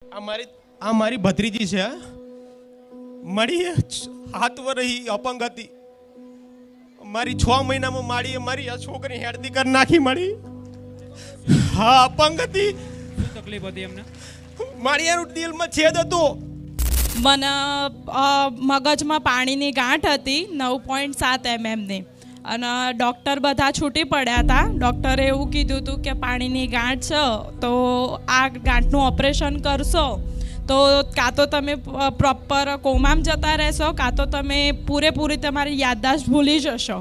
આ મારી ભત્રીજી છે. મારી 7 વર્ષ અપંગ હતી. મારી 6 મહિનામાં મારી આ છોકરી હેડતી કરી નાખી. મારી હા અપંગ હતી. શું તકલીફ હતી એમને? મારી એનું દિલમાં છેદ હતો. મને મગજમાં પાણીની ગાંઠ હતી 9.7 mm ની અને ડૉક્ટર બધા છૂટી પડ્યા હતા. ડૉક્ટરે એવું કીધું હતું કે પાણીની ગાંઠ છે તો આ ગાંઠનું ઓપરેશન કરશો તો કાં તો તમે પ્રોપર કોમામાં જતા રહેશો કાં તો તમે પૂરેપૂરી તમારી યાદદાશ્ત ભૂલી જશો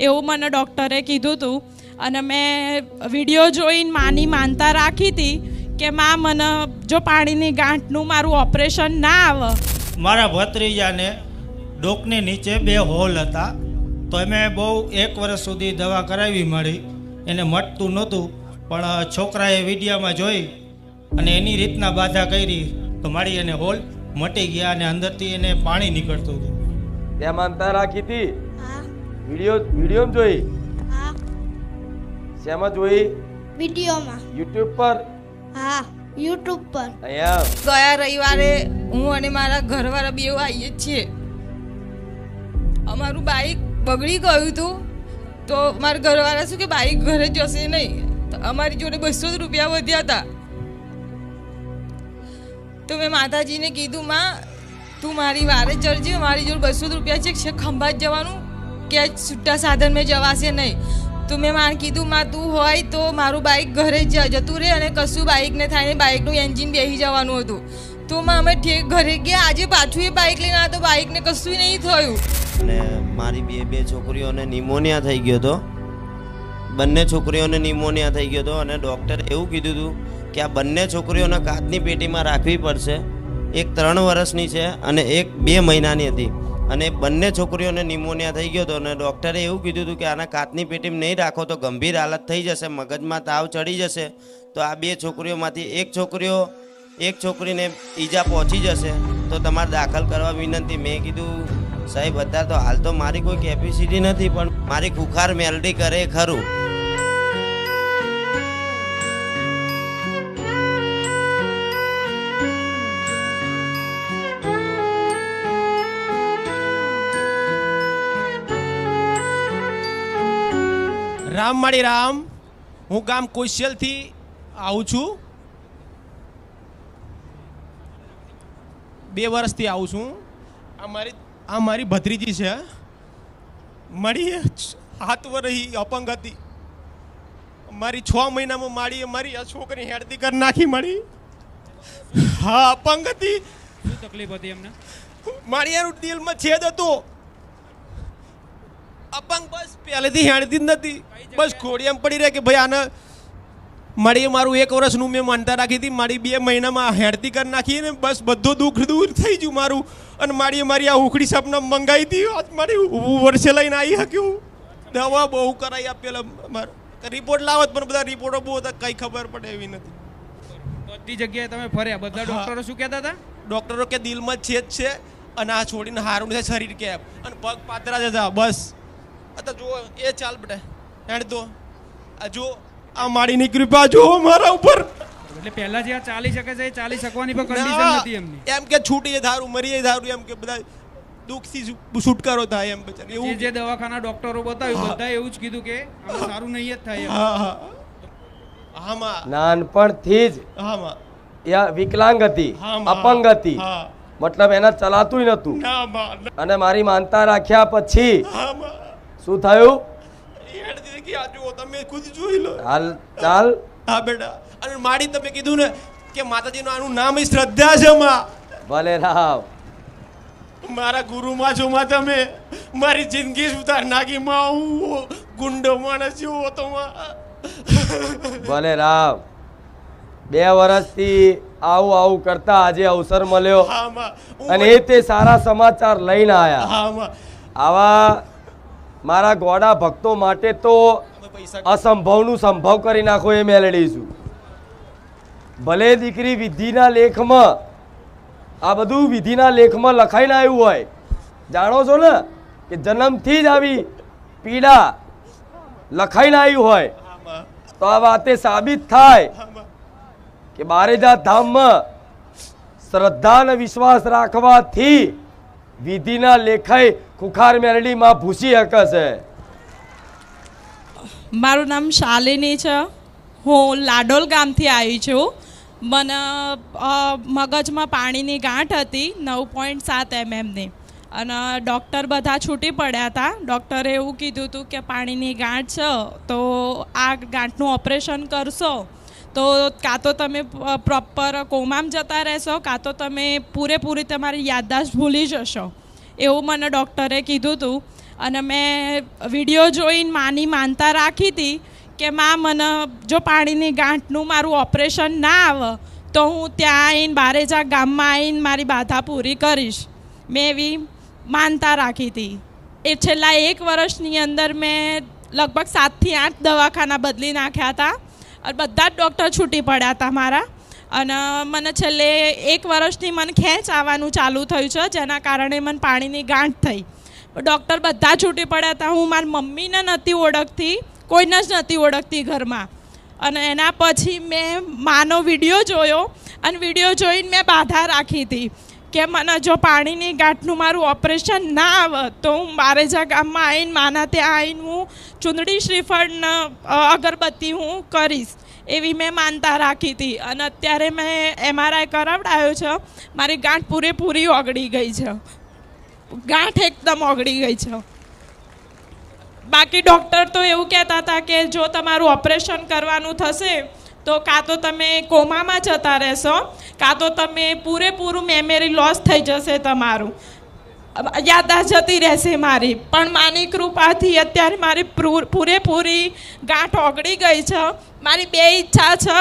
એવું મને ડૉક્ટરે કીધું હતું. અને મેં વિડીયો જોઈને માની માનતા રાખી હતી કે માં મને જો પાણીની ગાંઠનું મારું ઓપરેશન ના આવે. મારા ભત્રીજાને ડોકની નીચે 2 હોલ હતા તો અમે બહુ 1 વર્ષ સુધી દવા કરાવી મળી. એને મટતું નહોતું પણ છોકરાએ વિડીયામાં જોઈ અને એની રીતના બાધા કરી તો મારી એને હોલ મટી ગયા અને અંદરથી એને પાણી નીકળતું હતું. ત્યાં માનતા રાખી હતી? વિડીયો જોઈ? શેમાં જોઈ? વિડીયોમાં. યુટ્યુબ પર? હા, યુટ્યુબ પર. અહીંયા ગયા રવિવારે હું અને મારા ઘરવાળા બે આવીએ છીએ. અમારું બાઈક બગડી ગયું હતું તો મારા ઘરવાળા શું કે બાઈક ઘરે જશે નહીં તો અમારી જોડે 200 રૂપિયા વધ્યા હતા. તો મેં માતાજીને કીધું માં તું મારી વારે ચડજે, મારી જોડે 200 રૂપિયા છે ખંભાત જવાનું કે છૂટા સાધન મેં જવાશે નહીં. તો મેં માને કીધું માં તું હોય તો મારું બાઈક ઘરે જતું રહે અને કશું બાઈકને થાય ને બાઈકનું એન્જિન બેસી જવાનું હતું. તો અમે ઘરે ગયા. આજે પાછું એ બાઈક લઈને આવ્યા તો બાઈકને કશું નહીં થયું. અને મારી બે છોકરીઓને નિમોનિયા થઈ ગયો હતો. બંને છોકરીઓને નિમોનિયા થઈ ગયો હતો અને ડૉક્ટરે એવું કીધું હતું કે આ બંને છોકરીઓને કાચની પેટીમાં રાખવી પડશે. એક 3 વર્ષની છે અને એક 2 મહિનાની હતી અને બંને છોકરીઓને નિમોનિયા થઈ ગયો હતો અને ડૉક્ટરે એવું કીધું હતું કે આના કાચની પેટીમાં નહીં રાખો તો ગંભીર હાલત થઈ જશે, મગજમાં તાવ ચડી જશે. તો આ 2 છોકરીઓમાંથી એક છોકરીને ઈજા પહોંચી જશે તો તમારે દાખલ કરવા વિનંતી. મેં કીધું સાહેબ અત્યારે તો હાલ તો મારી કોઈ કેપેસિટી નથી પણ મારી ખુખાર મેલડી કરે ખરું. રામ માળી રામ. હું ગામ કોશિયલથી આવું છું. 2 વર્ષથી આવું છું. આ મારી ભત્રીજી છે. મારી 7 વર્ષ અપંગ હતી. મારી 6 મહિનામાં મારી આ છોકરી હેડતી કરી નાખી. મારી હા અપંગ હતી. શું તકલીફ હતી એમને? મારી એનું દિલમાં છેદ હતો. અપંગ બસ પહેલેથી હેડતી જ નથી. બસ ખોડી એમ પડી રહે કે ભાઈ આને મારી મારું 1 વર્ષનું મેં માનતા રાખી હતી. મારી 2 મહિનામાં હેડતી કરી નાખી ને બસ બધું દુઃખ દૂર થઈ ગયું મારું. અને મારી આ ઉખડી સપના મંગાવી હતી. આજ મારી વર્ષે લઈને આવી શક્યું. દવા બહુ કરાવી આપેલા મારે રિપોર્ટ લાવત પણ બધા રિપોર્ટો બહુ હતા કંઈ ખબર પડે એવી નથી. બધી જગ્યાએ તમે ફર્યા, બધા ડોક્ટરો શું કહેતા હતા? ડૉક્ટરો કે દિલમાં છેદ છે અને આ છોડીને હારું છે શરીર કેપ અને પગ પાતરા જતા બસ. અત્યારે જો એ ચાલ બેટા હેડ તો આ જો આ માળીની કૃપા જો મારા ઉપર. એટલે પહેલા જે આ ચાલી શકે છે એ ચાલી શકવાની પણ કન્ડિશન નથી એમની. એમ કે છૂટી ધારું મરી ધારું એમ કે બધા દુઃખથી છુટકારો થાય એમ બચાર એવું. જે દવાખાના ડોક્ટરો બતાવ્યું બધા એવું જ કીધું કે આમાં સારું નહીં જ થાય. હામાં નાનપણથી જ હામાં વિકલાંગ હતી, અપંગ હતી, મતલબ એને ચલાતું નતું. અને મારી માનતા રાખ્યા પછી શું થયું? તમે ખુદ જોઈ લો. હાલ ચાલ. હા બેટા. અને માડી તમે કીધું ને કે માતાજીનું આનું નામ શ્રદ્ધા છે માં. ભલે રાવ. મારા ગુરુમાં છો માં તમે. મારી જિંદગી સુધાર નાખી માં. હું ગુંડો માણસ જેવો હતો માં. ભલે રાવ. 2 વર્ષથી આવું કરતા આજે અવસર મળ્યો હા માં. અને તે સારા સમાચાર લઈને આયા. હા માં. આવા મારા ગોડા ભક્તો માટે તો અસંભવનું સંભવ કરી નાખો એ મેલડી છું. ભલે દીકરી વિધિના લેખમાં આ બધું વિધિના લેખમાં લખાઈને આવ્યું હોય. જાણો છો ને કે જન્મથી જ આવી પીડા લખાઈને આવ્યું હોય તો આ વાતે સાબિત થાય કે બારેજા ધામમાં શ્રદ્ધા અને વિશ્વાસ રાખવાથી વિધિના લેખાય ખુખાર મેરડીમાં ભૂસી શકે છે. મારું નામ શાલિની છે. હું લાડોલ ગામથી આવી છું. મને મગજમાં પાણીની ગાંઠ હતી 9.7 mmની અને ડૉક્ટર બધા છૂટી પડ્યા હતા. ડૉક્ટરે એવું કીધું હતું કે પાણીની ગાંઠ છે તો આ ગાંઠનું ઓપરેશન કરશો તો કાં તો તમે પ્રોપર કોમામાં જતા રહેશો કાં તો તમે પૂરેપૂરી તમારી યાદદાશ્ત ભૂલી જશો એવું મને ડૉક્ટરે કીધું હતું. અને મેં વિડીયો જોઈને માની માનતા રાખી હતી કે માં મને જો પાણીની ગાંઠનું મારું ઓપરેશન ના આવે તો હું ત્યાં આવીને બારેજા ગામમાં આવીને મારી બાધા પૂરી કરીશ. મેં એવી માનતા રાખી હતી. એ છેલ્લા 1 વર્ષની અંદર મેં લગભગ 7 થી 8 દવાખાના બદલી નાખ્યા હતા અને બધા જ ડૉક્ટર છૂટી પડ્યા હતા મારા. અને મને છેલ્લે 1 વર્ષથી મને ખેંચ આવવાનું ચાલુ થયું છે જેના કારણે મને પાણીની ગાંઠ થઈ. ડૉક્ટર બધા છૂટી પડ્યા હતા. હું મારી મમ્મીને નહોતી ઓળખતી, કોઈને જ નહોતી ઓળખતી ઘરમાં. અને એના પછી મેં માનો વિડીયો જોયો અને વિડીયો જોઈને મેં બાધા રાખી હતી કે મને જો પાણીની ગાંઠનું મારું ઓપરેશન ના આવે તો હું બારેજા ગામમાં આવીને માના ત્યાં આવીને હું ચૂંદડી શ્રીફળ અગરબત્તી હું કરીશ એવી મેં માનતા રાખી હતી. અને અત્યારે મેં MRI કરાવડાયો છે. મારી ગાંઠ પૂરેપૂરી ઓગળી ગઈ છે. ગાંઠ એકદમ ઓગળી ગઈ છે. બાકી ડૉક્ટર તો એવું કહેતા હતા કે જો તમારું ઓપરેશન કરવાનું થશે તો કાં તો તમે કોમામાં જતા રહેશો કાં તો તમે પૂરેપૂરું મેમરી લોસ થઈ જશે, તમારું યાદદાસ્ત જતી રહેશે મારી. પણ માની કૃપાથી અત્યારે મારી પૂરેપૂરી ગાંઠ ઓગળી ગઈ છે. મારી 2 ઈચ્છા છે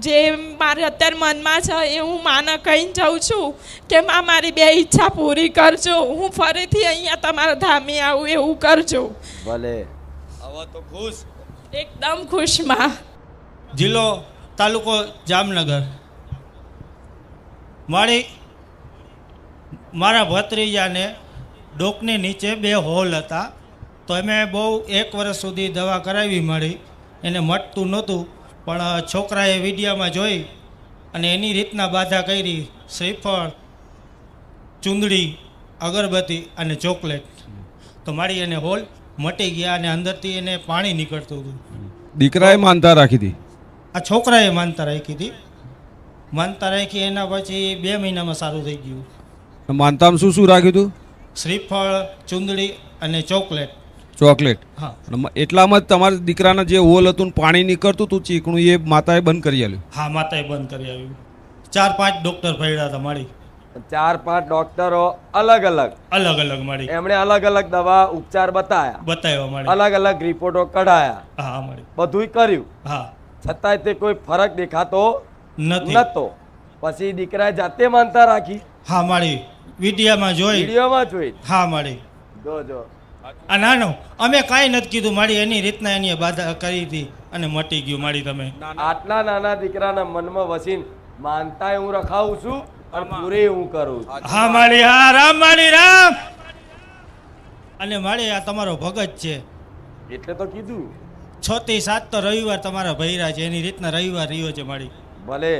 જે મારે અત્યારે મનમાં છે એ હું માને કહીને જાઉં છું કે માં મારી 2 ઈચ્છા પૂરી કરજો. હું ફરીથી અહીંયા તમારા ધામે આવું એવું કરજો. ભલે હવે તો ખુશ, એકદમ ખુશ માં. જિલ્લો તાલુકો જામનગર. મારા ભત્રીજાને ડોકની નીચે 2 હોલ હતા તો અમે બહુ 1 વર્ષ સુધી દવા કરાવી મળી. એને મટતું નહોતું પણ છોકરાએ વિડીયામાં જોઈ અને એની રીતના બાધા કરી. શ્રીફળ, ચૂંદડી, અગરબત્તી અને ચોકલેટ તો મારી એને હોલ મટી ગયા અને અંદરથી એને પાણી નીકળતું હતું. દીકરાએ માનતા રાખી હતી? આ છોકરાએ માનતા રાખી હતી. માનતા રાખી એના પછી 2 મહિનામાં સારું થઈ ગયું. માનતામાં શું શું રાખ્યું હતું? શ્રીફળ, ચૂંદડી અને ચોકલેટ. હા. એટલામાં જ તમારા દીકરાના જે હોલ હતું પાણી નીકળતું હતું ચીકણું એ માતાએ બંધ કરી આવ્યું? હા, માતાએ બંધ કરી આવ્યું. 4-5 ડૉક્ટર ફર્યા હતા મારી. 4-5 ડોક્ટરો અલગ અલગ મળી. એમણે અલગ અલગ દવા ઉપચાર બતાવ્યા મળી. અલગ અલગ રિપોર્ટો કઢાયા. હા મળી. બધુંય કર્યું. હા, છતાંય તે કોઈ ફરક દેખાતો નથી. નતો. પછી દીકરાએ જાતે માનતા રાખી. હા મળી. વિડીયોમાં જોઈ. હા મળી. જો આ નાનો અમે કાંઈ નથી કીધું મારી એની રીતના એની બાધા કરી હતી અને મટી ગયું મારી. તમે આટલા નાના દીકરાના મનમાં વસીને માનતાય હું રખાવું છું અને પૂરે હું કરું છું. હા મારી. હા રામ મારી રામ. અને મારી આ તમારો ભગત છે એટલે તો કીધું 6 થી 7 તો રવિવાર તમારા ભૈરા છે એની રીતના રવિવાર રહ્યો છે મારી. ભલે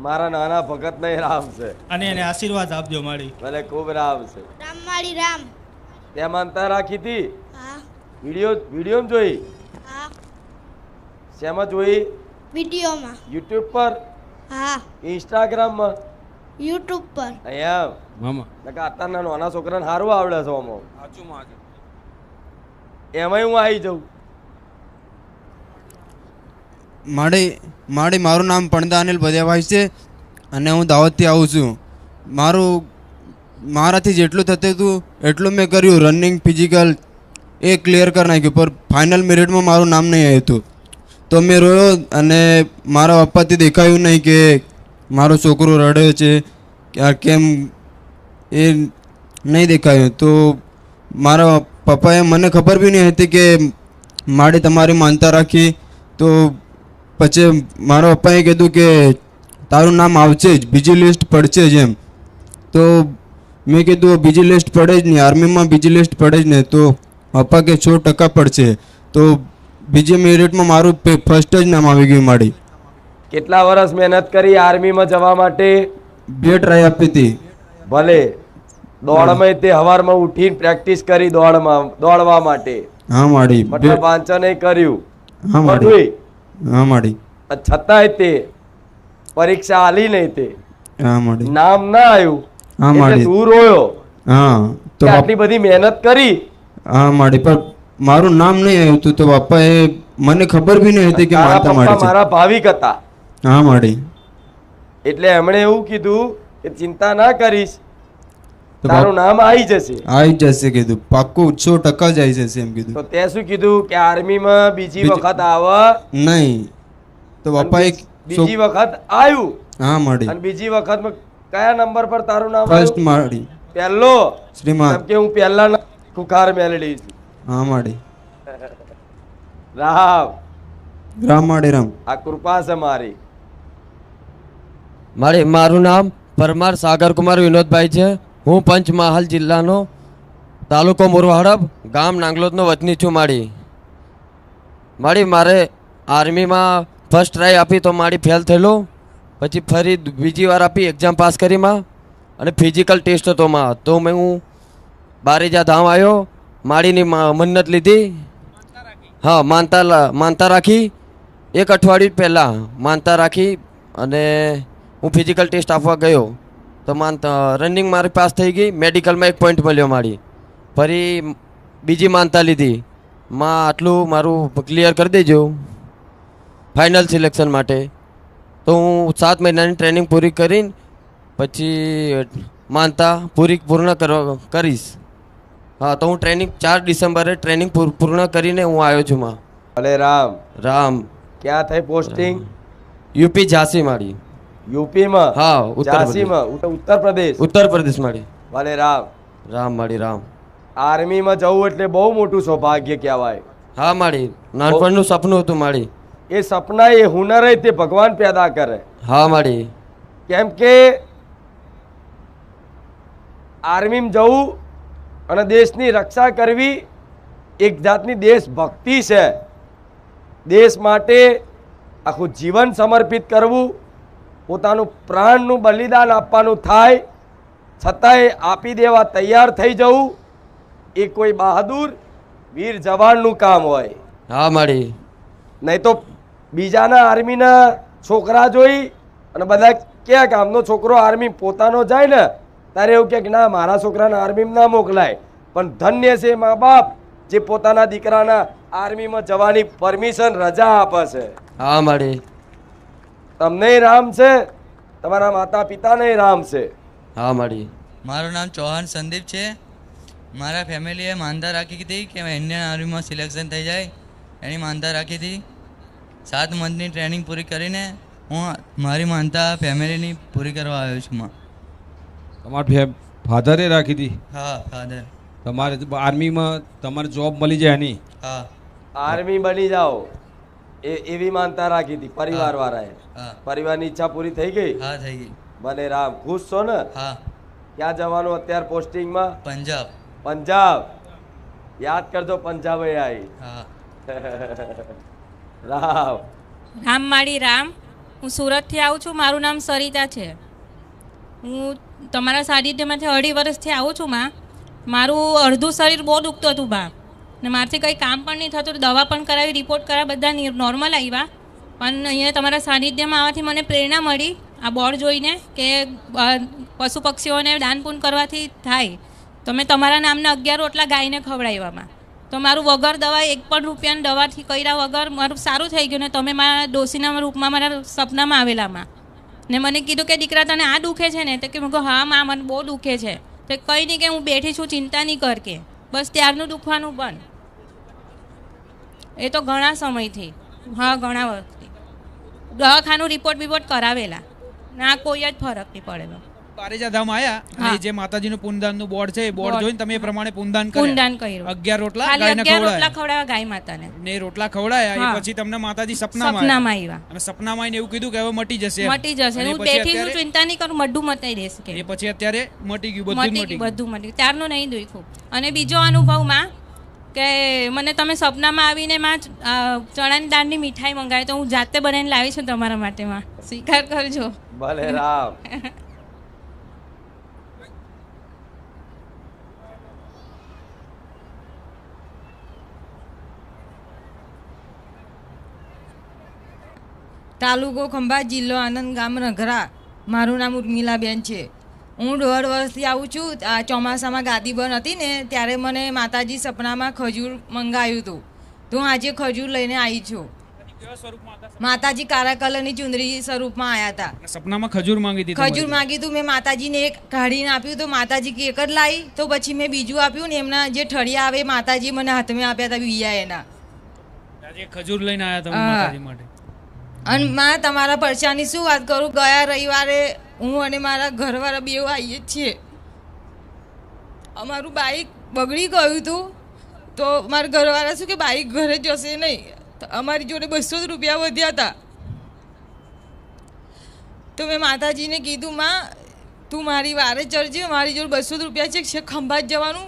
મારા નાના ભગત નહીં રામ છે અને એને આશીર્વાદ આપજો મારી. ભલે ખૂબ રામ છે. રામ મારી રામ. ત્યાં માનતા રાખી હતી? હા. વિડીયો જોઈ? હા. શેમાં જોઈ? વિડીયોમાં. યુટ્યુબ પર? હા. ઇન્સ્ટાગ્રામમાં? યુટ્યુબ પર. અહીંયા મામા અત્યારના નાના છોકરાને સારું આવડે છે આમાં. એમાંય હું આવી જાઉં. મારું નામ પણદા અનિલ ભદ્યાભાઈ છે અને હું દાવતથી આવું છું. મારાથી જેટલું થતું હતું એટલું મેં કર્યું. રનિંગ, ફિઝિકલ એ ક્લિયર કરી નાખ્યું પણ ફાઇનલ મેરિટમાં મારું નામ નહીં આવ્યું હતું. તો મેં રોયો અને મારા પપ્પાથી દેખાયું નહીં કે મારો છોકરો રડે છે કેમ એ નહીં દેખાયું. તો મારા પપ્પાએ મને ખબર બી નહીં હતી કે મારે તમારી માનતા રાખી. તો પછી મારા પપ્પાએ કીધું કે તારું નામ આવશે જ, બીજી લિસ્ટ પડશે જ એમ. તો મેં કીધું બીજી લિસ્ટ પડે જ નહીં, આર્મીમાં બીજી લિસ્ટ પડે જ નહીં. તો પપ્પા કે 100% પડશે. તો બીજી મેરિટમાં મારું ફર્સ્ટ જ નામ આવી ગયું મારી. કેટલા વર્ષ મહેનત કરી આર્મીમાં જવા માટે? બે ટ્રાય આપી હતી. ભલે દોડમાં તે હવારમાં ઉઠીને પ્રેક્ટિસ કરી દોડવા માટે. હા માડી. મતલબ વાંચન કર્યું. હા માડી. હા માડી. છતાંય તે પરીક્ષા આલી નહીં તે હા માડી. નામ ના આવ્યું. હા માડી. તું રોયો. હા તો આટલી બધી મહેનત કરી. હા માડી, પણ મારું નામ નહીં આવ્યું હતું તો પપ્પાએ મને ખબર બી નહીં હતી કે માતા માડી છે. મારા ભાવિક હતા. હા માડી. એટલે એમણે એવું કીધું કે ચિંતા ના કરીશ, તારું નામ આવી જશે. આવી જશે કીધું, પાક્કું 100% જ આવી જશે એમ કીધું. તો તે શું કીધું કે આર્મીમાં બીજી વખત આવે નહીં? તો પપ્પાએ બીજી વખત આવ્યું. હા માડી. અને બીજી વખતમાં કયા નંબર પર તારું નામ? ફર્સ્ટ માડી. પહેલો શ્રીમાન. કે હું પહેલા ખુખાર મેલડી છું. હા માડી. રામ રામ માડી રામ. આ કૃપા છે મારી. મારું નામ પરમાર સાગરકુમાર વિનોદભાઈ છે. હું પંચમહાલ જિલ્લાનો તાલુકો મોરવાહડપ ગામ નાંગલોદનો વતની છું. મારે આર્મીમાં ફર્સ્ટ ટ્રાય આપી તો ફેલ થયેલો. પછી ફરી બીજી વાર આપી, એક્ઝામ પાસ કરીમાં અને ફિઝિકલ ટેસ્ટ હતો તો હું બારેજા ધામ આવ્યો. માડીની મન્નત લીધી. હા, માનતા રાખી. એક અઠવાડિયું પહેલાં માનતા રાખી અને હું ફિઝિકલ ટેસ્ટ આપવા ગયો તો રનિંગ મારી પાસ થઈ ગઈ. મેડિકલમાં 1 પોઈન્ટ મળ્યો મારી. ફરી બીજી માનતા લીધી, આટલું મારું ક્લિયર કરી દેજો ફાઇનલ સિલેક્શન માટે. તો હું 7 મહિનાની ટ્રેનિંગ પૂરી કરીને પછી માનતા પૂર્ણ કરીશ. હા, તો હું 4 ડિસેમ્બરે ટ્રેનિંગ પૂર્ણ કરીને હું આવ્યો છું. ભલે રામ. રામ. ક્યાં થઈ પોસ્ટિંગ? યુપી ઝાંસી માડી. યુપીમાં? હા, ઝાંસીમાં. ઉત્તર પ્રદેશ માડી. ભલે રામ. રામ માડી રામ. આર્મીમાં જવું એટલે બહુ મોટું સૌભાગ્ય કહેવાય. હા માડી, નાનપણનું સપનું હતું માડી. એ સપના એ હુનર તે ભગવાન પેદા કરે. હા માડી. કેમ કે આર્મીમાં જવું અને દેશની રક્ષા કરવી એક જાતની દેશભક્તિ છે. દેશ માટે આખું જીવન સમર્પિત કરવું, પોતાનું પ્રાણનું બલિદાન આપવાનું થાય છતાંય આપી દેવા તૈયાર થઈ જવું એ કોઈ બહાદુર વીર જવાનનું કામ હોય. હા માડી. નહીં તો બીજાના આર્મીના છોકરા જોઈ અને બધા કે આમનો છોકરો આર્મી પોતાનો જાય ને ત્યારે એવું કે ના મારા છોકરાને આર્મીમાં ના મોકલાય. પણ ધન્ય છે મા બાપ જે પોતાના દીકરાના આર્મીમાં જવાની પરમિશન રજા આપે છે. હા માડી. તમને રામ છે, તમારા માતા પિતાને રામ છે. હા માડી. મારું નામ ચૌહાણ સંદીપ છે. મારા ફેમિલીએ માનતા રાખી હતી કે ઇન્ડિયન આર્મીમાં સિલેક્શન થઈ જાય, એની માનતા રાખી હતી. 7 મંથની ટ્રેનિંગ પૂરી કરીને હું મારી માનતા ફેમિલીની પૂરી કરવા આવ્યો છું. તમારા ફાધરે રાખી હતી? હા, ફાધર. તમારે આર્મીમાં તમારે જોબ મળી જાય નહીં? હા. આર્મી બની જાઓ એવી માનતા રાખી હતી પરિવાર વાળાએ. પરિવારની ઈચ્છા પૂરી થઈ ગઈ? હા, થઈ ગઈ. ભલે રામ. ખુશ છો ને? હા. ક્યાં જવાનું અત્યારે પોસ્ટિંગમાં? પંજાબ. પંજાબ. યાદ કરજો પંજાબ આવી. હા. રામ. રામ માડી રામ. હું સુરતથી આવું છું. મારું નામ સરિતા છે. હું તમારા સાનિધ્યમાંથી 2.5 વર્ષથી આવું છું. મારું અડધું શરીર બહુ દુખતું હતું ને મારાથી કંઈ કામ પણ નહીં થતું. દવા પણ કરાવી, રિપોર્ટ કરાવી, બધા નોર્મલ આવ્યા. પણ અહીંયા તમારા સાનિધ્યમાં આવવાથી મને પ્રેરણા મળી આ બોર્ડ જોઈને કે પશુ પક્ષીઓને દાન પુણ્ય કરવાથી થાય. તો મેં તમારા નામના 11 રોટલા ગાયને ખવડાવ્યામાં. તો મારું વગર દવા 1 પણ રૂપિયાની દવાથી કર્યા વગર મારું સારું થઈ ગયું. ને તમે મારા ડોશીના રૂપમાં મારા સપનામાં આવેલામાં ને મને કીધું કે દીકરા તને આ દુખે છે ને? તો કે મેં કહું હા માં, મને બહુ દુખે છે. તો કંઈ નહીં કે હું બેઠી છું, ચિંતા નહીં કર કે. બસ ત્યારનું દુખવાનું બંધ. એ તો ઘણા સમયથી, હા ઘણા વર્ષથી દવાખાનું રિપોર્ટ કરાવેલા ના કોઈ જ ફરક નહીં પડેલો. બારેજા ધામ આયા અને જે માતાજીનું પુનદાનનું બોર્ડ છે એ બોર્ડ જોઈને તમે એ પ્રમાણે પુનદાન કર્યું. 11 રોટલા ગાયને ખવડાવ્યા ગાય માતાને. ને રોટલા ખવડાયા એ પછી તમને માતાજી સપનામાં આવ્યા અને સપનામાં આવીને એવું કીધું કે હવે મટી જશે. હું બેઠી છું, ચિંતા નહીં કરું, બધું મટાઈ દેશે કે. એ પછી અત્યારે મટી ગયું, બધું મટી. ત્યારનું નહીં દુખ્યું. અને બીજો અનુભવમાં કે મને તમે સપનામાં આવીને ચણાની દાળની મીઠાઈ મંગાવી તો હું જાતે બનાવીને લાવી છું તમારા માટે. સ્વીકાર કરજો. ભલે રામ. તાલુકો ખંભાત, જિલ્લો આનંદ, ગામ રઘરા. મારું નામ ઉર્મિલાબેન છે. હું 1.5 વર્ષથી આવું છું. આ ચોમાસામાં ગાદી બંધ હતી ને ત્યારે મને માતાજી સપનામાં ખજૂર મંગાવ્યું હતું, તો હું આજે ખજૂર લઈને આવી છું. માતાજી કાળા કલરની ચુંદડી સ્વરૂપમાં આવ્યા હતા. સપનામાં ખજૂર માંગી હતી? ખજૂર માંગી હતું. મેં માતાજીને એક કાઢીને આપ્યું તો માતાજી એક જ લાવી, તો પછી મેં બીજું આપ્યું ને એમના જે ઠળિયા આવે માતાજી મને હાથમાં આપ્યા હતા બીયા એના. આજે ખજૂર લઈને આવ્યા તમે માતાજી માટે. અને માં તમારા પરચાની શું વાત કરું, ગયા રવિવારે હું અને મારા ઘરવાળા બેવ આવીએ છીએ. અમારું બાઇક બગડી ગયું હતું, તો મારા ઘરવાળા શું કે બાઇક ઘરે જશે નહીં, તો અમારી જોડે 200 રૂપિયા વધ્યા હતા. તો મેં માતાજીને કીધું, માં તું મારી વારે ચડજે, મારી જોડે 200 રૂપિયા છે, ખંભાત જવાનું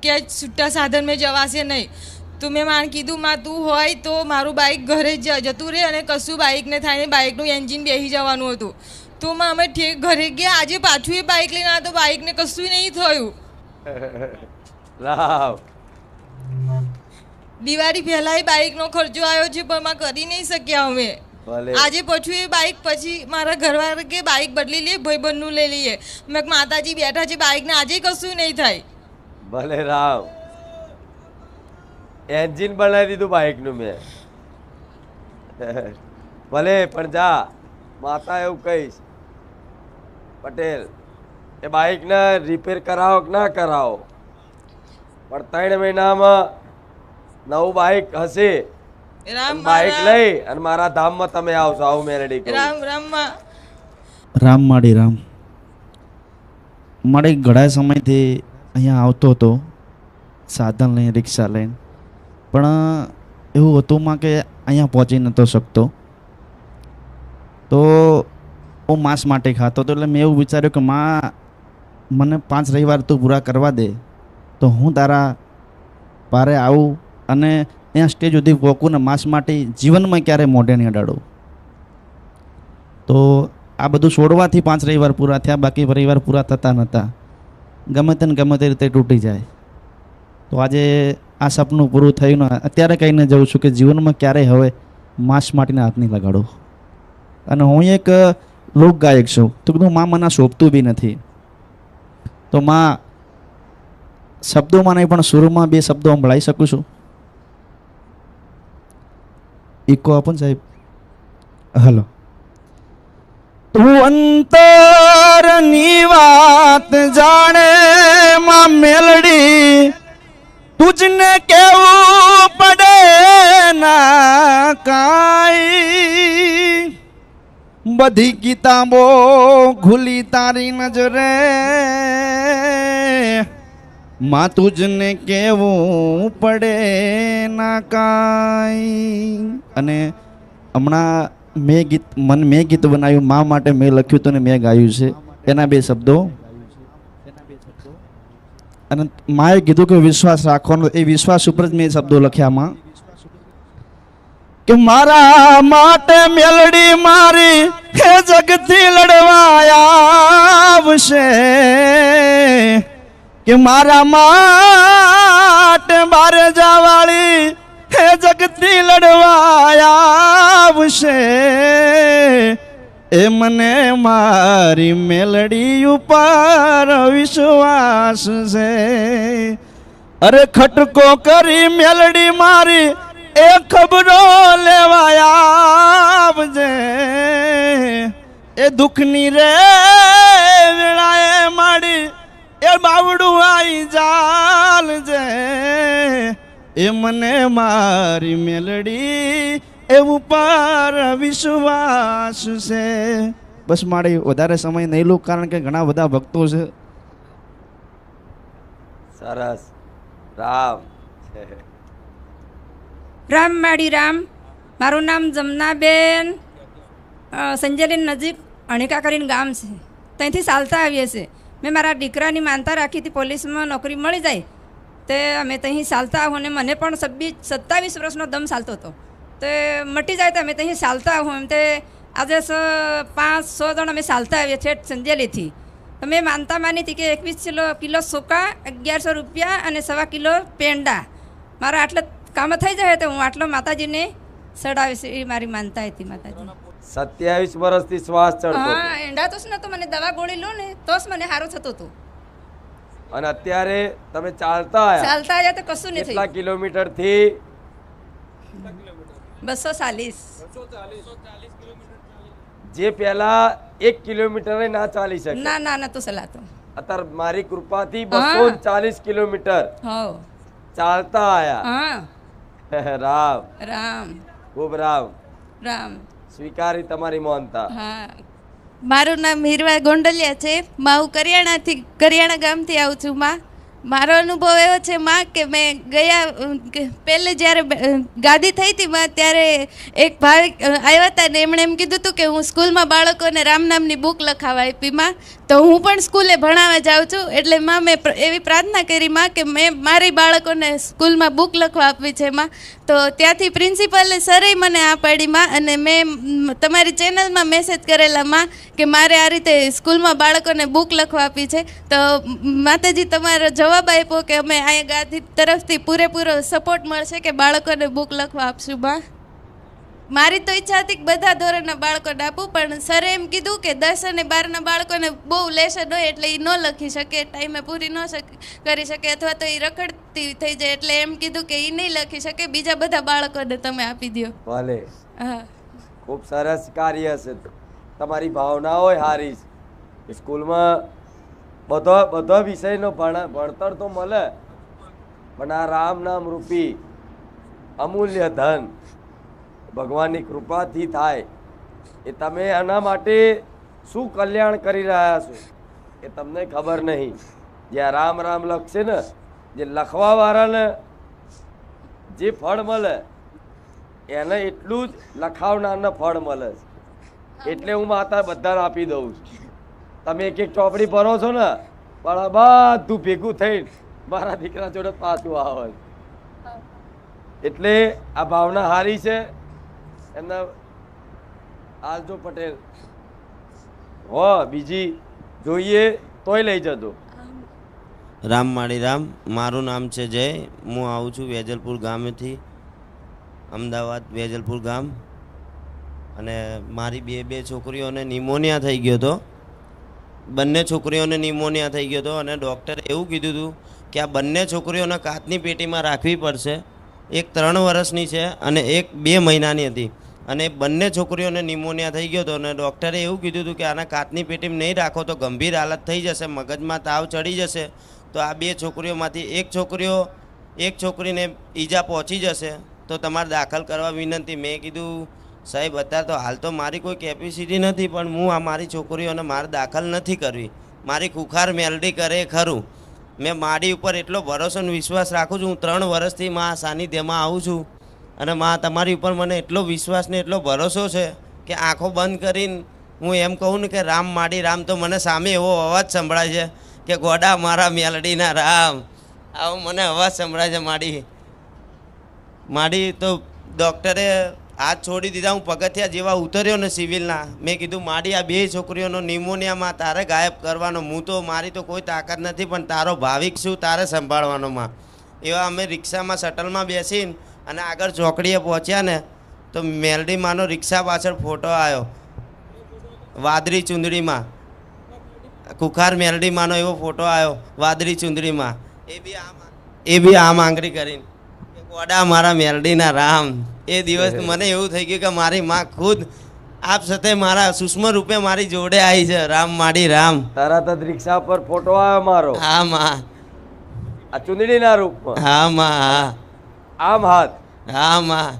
કે છૂટા સાધન મેં જવાશે નહીં. તો મેં માને કીધું, માં તું હોય તો મારું બાઇક ઘરે જતું રહે અને કશું બાઇકને થાય ને બાઇકનું એન્જિન બેસી જવાનું હતું. તો માં અમે ઘરે ગયા. આજે પાછું એ બાઇક લઈને આવ્યા તો બાઇકને કશું નહીં થયું. દિવાળી પહેલા એ બાઇકનો ખર્ચો આવ્યો છે પણ માં કરી નહીં શક્યા અમે. આજે પાછું એ બાઇક પછી મારા ઘરવાળા કે બાઇક બદલી લે, ભાઈબંધનું લઈ લઈએ. મેં માતાજી બેઠા છે, બાઇકને આજે કશું નહીં થાય. ભલે રામ, એન્જિન બનાવી દીધું બાઇકનું મેં. ભલે પણ જા, માતા એવું કહીશ પટેલ એ બાઇકને રિપેર કરાવો કે ના કરાવો, પણ 3 મહિનામાં નવું બાઇક હશે. બાઇક લઈ અને મારા ધામમાં તમે આવશો. આવું મેલડી કહું. રામ રામ માં. રામ માડી રામ. મારે ઘણા સમયથી અહીંયા આવતો હતો સાધન લઈને, રિક્ષા લઈને, પણ એવું હતું માં કે અહીંયા પહોંચી નહોતો શકતો. તો હું માંસ માટે ખાતો હતો, એટલે મેં એવું વિચાર્યું કે માં મને 5 રવિવાર તું પૂરા કરવા દે તો હું તારા પારે આવું અને ત્યાં સ્ટેજ સુધી પહોંચું ને માંસ માટે જીવનમાં ક્યારે મોઢે નહીં અડાડું. તો આ બધું છોડવાથી 5 રવિવાર પૂરા થયા, બાકી રવિવાર પૂરા થતા નહોતા. ગમે તે રીતે તૂટી જાય. તો આજે આ સપનું પૂરું થયું ને અત્યારે કહીને જઉં છું કે જીવનમાં ક્યારેય હવે માંસ માટીને હાથ નહીં લગાડું. અને હું એક લોક ગાયક છું, તો કીધું માં મને શોભતું બી નથી, તો માં શબ્દોમાં નહીં પણ સુરમાં 2 શબ્દો સંભળાવી શકું છું? ઇકો આપો ને સાહેબ. હલો. તું અંતરની વાત જાણે માં મેલડી, તુજને કેવું પડે ના કાઈ, બધી કિતાબો ખુલી તારી નજરે, માં તુજને કેવું પડે ના કાઈ. અને હમણાં મેં ગીત બનાવ્યું મા માટે, મેં લખ્યું હતું ને મેં ગાયું છે. એના 2 શબ્દો. અને માએ કીધું કે વિશ્વાસ રાખવાનો, એ વિશ્વાસ ઉપર જ મેં શબ્દો લખ્યામાં કે મારા માટે મેલડી મારી હે જગથી લડવા આવશે, કે મારા માટે બારે જાવાળી હે જગતી લડવા આવશે. એ મને મારી મેલડી ઉપર વિશ્વાસ છે. અરે ખટકો કરી મેલડી મારી એ ખબરો લેવા આવજે, એ દુઃખની રે વેળાએ માડી એ બાવડું આઈ જાલજે. એ મને મારી મેલડી એવું પર વિશ્વાસ છે. બસ મારે વધારે સમય નહીં લઉં, કારણ કે ઘણા બધા ભક્તો છે. સરસ. રામ રામ માડી રામ. મારું નામ જમનાબેન, સંજયલીન નજીક અણિકા કરીને ગામ છે. ત્યાંથી ચાલતા આવીએ છીએ. મેં મારા દીકરાની માનતા રાખી હતી પોલીસમાં નોકરી મળી જાય તે અમે ત્યાં ચાલતા આવું, અને મને પણ 27 વર્ષનો દમ ચાલતો હતો. તો મટી જાય તો અમે ત્યાં ચાલતા આવું. એમ તે આજે 5-6 જણ અમે ચાલતા આવીએ છીએ સંજેલીથી. તો મેં માનતા માની હતી કે 21 કિલો સોકા, 1100 રૂપિયા અને 1.25 કિલો પેંડા મારા આટલે કામ થઈ જાય તો હું આટલો માતાજીને ચડાવીશ, એ મારી માનતા હતી. માતાજી 27 વર્ષથી શ્વાસ ચડતો હતો. હા એંડાતો જ નતો, મને દવા ગોળી લો ને તો જ મને સારું થતું હતું. અને અત્યારે તમે ચાલતા આયા. ચાલતા આયા તો કશું નહીં કેટલા થયું. કિલોમીટર થી? 240. જે પહેલા 1 કિલોમીટર ના ચાલી શકે. ના ના નતું ચલાતું. અત્યારે મારી કૃપાથી 240 કિલોમીટર ચાલતા આયા. હા રામ રામ ખૂબ રામ રામ. સ્વીકારી તમારી મોનતા. હા મારું નામ હીરવા ગોંડલિયા છે. હું કરિયાણા ગામથી આવું છું. મારો અનુભવ એવો છે કે મેં પહેલે જ્યારે ગાદી થઈ હતી ત્યારે એક ભાઈ આવ્યા હતા ને એમણે એમ કીધું હતું કે હું સ્કૂલમાં બાળકોને રામ નામની બુક લખાવા આપી. તો હું પણ સ્કૂલે ભણાવવા જાઉં છું એટલે મેં એવી પ્રાર્થના કરી કે મેં મારી બાળકોને સ્કૂલમાં બુક લખવા આપવી છે. તો ત્યાંથી પ્રિન્સિપલે સરે મને આ પાડી અને મેં તમારી ચેનલમાં મેસેજ કરેલા કે મારે આ રીતે સ્કૂલમાં બાળકોને બુક લખવા આપી છે. તો માતાજી તમારો જવાબ આપ્યો કે અમે અહીંયા ગાદી તરફથી પૂરેપૂરો સપોર્ટ મળશે કે બાળકોને બુક લખવા આપશું. મારી તો ઈચ્છા હતી કે બધા ધોરણના બાળકોને આપું, પણ સરે એમ કીધું કે 10 અને 12ના બાળકોને બહુ લેશન હોય એટલે એ ન લખી શકે, ટાઈમે પૂરી ન કરી શકે અથવા તો એ રખડતી થઈ જાય એટલે એમ કીધું કે એ નહીં લખી શકે, બીજા બધા બાળકોને તમે આપી દો. ભલે, હા ખૂબ સરસ કાર્ય છે. તમારી ભાવના હોય હારી. સ્કૂલમાં બધો વિષયનો ભણતર તો મળે, પણ આ રામ નામ રૂપી અમૂલ્ય ધન ભગવાનની કૃપાથી થાય. એ તમે આના માટે શું કલ્યાણ કરી રહ્યા છો એ તમને ખબર નહીં. જ્યાં રામ રામ લખશે ને, જે લખવાવાળાને જે ફળ મળે એને એટલું જ લખાવનારને ફળ મળે છે. એટલે હું માતા બધાને આપી દઉં છું. તમે એક એક ચોપડી ભરો છો ને, પણ બધું ભેગું થઈને મારા દીકરા જોડે પાછું આવે. એટલે આ ભાવના હારી છે. એમના આલજો પટેલ હો બીજી જોઈએ તોય લઈ જતો. રામ માળી રામ. મારું નામ છે જય. હું આવું છું વેજલપુર ગામેથી, અમદાવાદ વેજલપુર ગામ. અને મારી બે છોકરીઓને નિમોનિયા થઈ ગયો હતો. બંને છોકરીઓને નિમોનિયા થઈ ગયો હતો અને ડૉક્ટરે એવું કીધું હતું કે આ બંને છોકરીઓને કાચની પેટીમાં રાખવી પડશે. એક 3 વર્ષની છે અને એક 2 મહિનાની હતી. અને બંને છોકરીઓને નિમોનિયા થઈ ગયો હતો અને ડૉક્ટરે એવું કીધું હતું કે આના કાચની પેટીમાં નહીં રાખો તો ગંભીર હાલત થઈ જશે, મગજમાં તાવ ચડી જશે. તો આ 2 છોકરીઓમાંથી એક છોકરીને ઈજા પહોંચી જશે તો તમારે દાખલ કરવા વિનંતી. મેં કીધું સાહેબ અત્યારે તો હાલ તો મારી કોઈ કેપેસિટી નથી, પણ હું આ મારી છોકરીઓને મારે દાખલ નથી કરવી. મારી ખુખાર મેલડી કરે ખરું. મેં મારી ઉપર એટલો ભરોસો અને વિશ્વાસ રાખું છું. હું 3 વર્ષથી મા સાનિધ્યમાં આવું છું અને મા તમારી ઉપર મને એટલો વિશ્વાસ ને એટલો ભરોસો છે કે આંખો બંધ કરીને હું એમ કહું ને કે રામ માડી રામ, તો મને સામે એવો અવાજ સંભળાય છે કે ગોડા મારા મેલડીના રામ. આવો મને અવાજ સંભળાય છે. માડી તો ડૉક્ટરે હાથ છોડી દીધા. હું પગથિયા જેવા ઉતર્યો ને સિવિલના, મેં કીધું માડી આ 2 છોકરીઓનો નિમોનિયામાં તારે ગાયબ કરવાનો. મારી તો કોઈ તાકાત નથી, પણ તારો ભાવિક છું, તારે સંભાળવાનો માં. એવા અમે રિક્ષામાં શટલમાં બેસીને અને આગળ ચોકડીએ પહોંચ્યા ને તો મેલડી માનો રિક્ષા પાછળ ફોટો આવ્યો વાદળી ચુંદડીમાં. કુખાર મેલડી માનો એવો ફોટો આવ્યો વાદળી ચુંદડીમાં. એ બી આમ આંગળી કરીને ગોડા મારા મેલડીના રામ. એ દિવસ મને એવું થઈ ગયું કે મારી માં ખુદ આપ સાથે મારા સૂક્ષ્મ રૂપે મારી જોડે આવી છે. રામ માડી રામ. તરત જ રિક્ષા પર ફોટો આવ્યો મારો. હા માં. આ ચુંદડીના રૂપમાં. હા માં. હા આમ હાથ. હા માં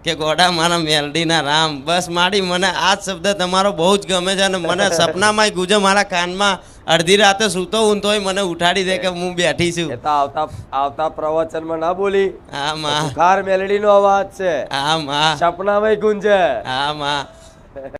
કે ગોડા મારા મેલડીના રામ. બસ માડી મને આ શબ્દ તમારો બહુ જ ગમે છે અને મને સપનામાં ગુજે મારા કાનમાં. અડધી રાતે સૂતો હું તોય મને ઉઠાડી દે કે હું બેઠી છું. એ તો આવતા પ્રવચનમાં ના બોલી. હા માં. ખુખાર મેલડીનો અવાજ છે. હા માં. સપનામાં ગુંજે. હા માં.